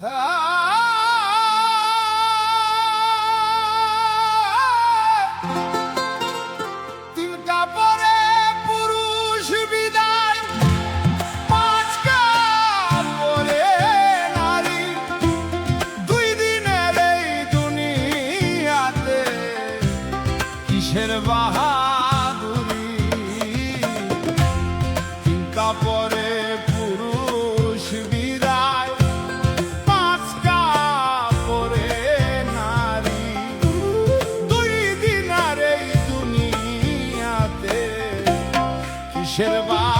তিন কাপড়ে পুরুষ বিদায়, পাঁচ কাপড়ে নারী। দুই দিনের এই দুনিয়াতে কিসের বাহাদুরি? তিন কাপড়ে পুরুষ বিদায়, পাঁচ কাপড়ে নারী। দুই দিনের এই দুনিয়াতে কিসের বাহাদুরি?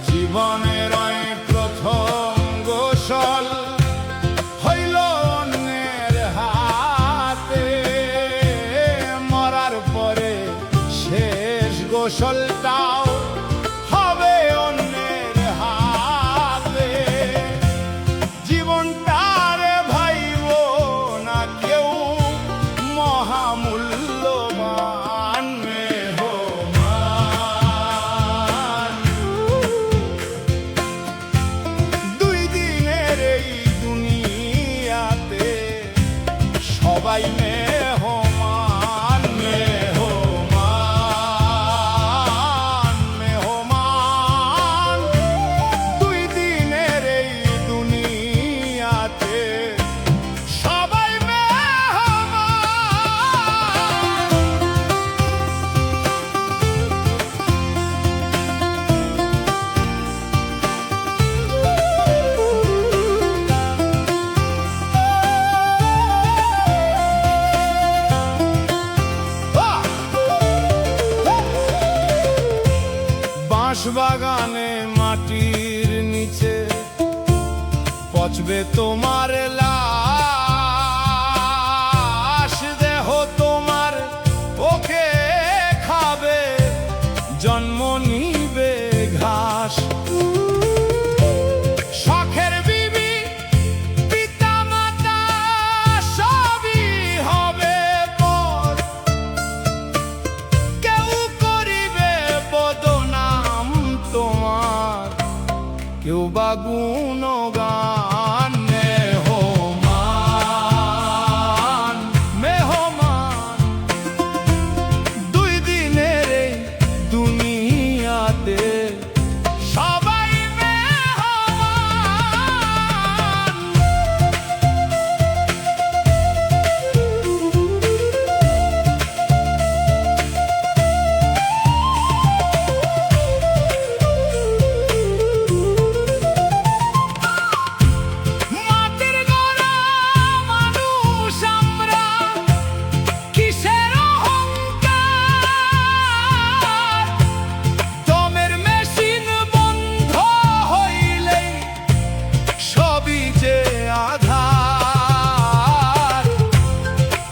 জীবনের ওই প্রথম গোসল হইল অন্যের হাতে, মরার পরে শেষ গোসলটাও হবে অন্যের হাতে। জীবনটারে ভাইব না কেউ মহামূল্যবান মেহমান। দুই দিনের এই দুনিয়াতে সবাই মেহমান, মেহমান, মেহমান। দুই দিনের এই দুনিয়াতে সবাই বাগানে মাটির নিচে পচবে তোমার লাশ, দেহ তোমার ওকে খাবে, জন্ম নিবে ঘাস। শখের বিবি পিতা মাতা সবই হবে পর, কেউ করিবে বদনাম তোমার, কেউ বা গুণগান। মেহমান, মেহমান। দুই দিনের এই দুনিয়াতে সবাই মেহমান। মাটির গড়া মানুষ আমরা, কিসের অহংকার? দমের মেশিন বন্ধ হইলেই সবই যে আধার।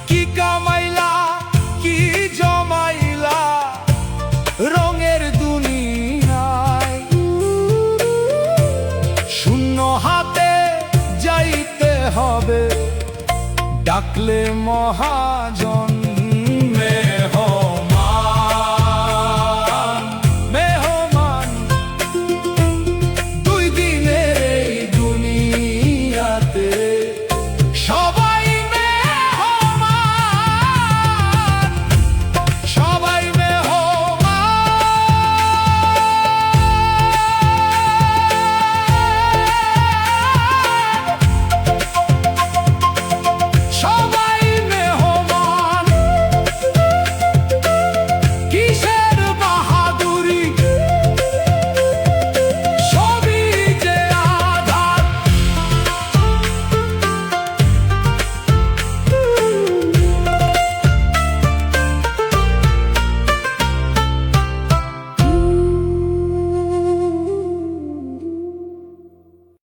কি কামাইলা কি জমাইলা রঙের দুনিয়ায়, শূন্য হাতে যাইতে হবে ডাকলে মহাজন।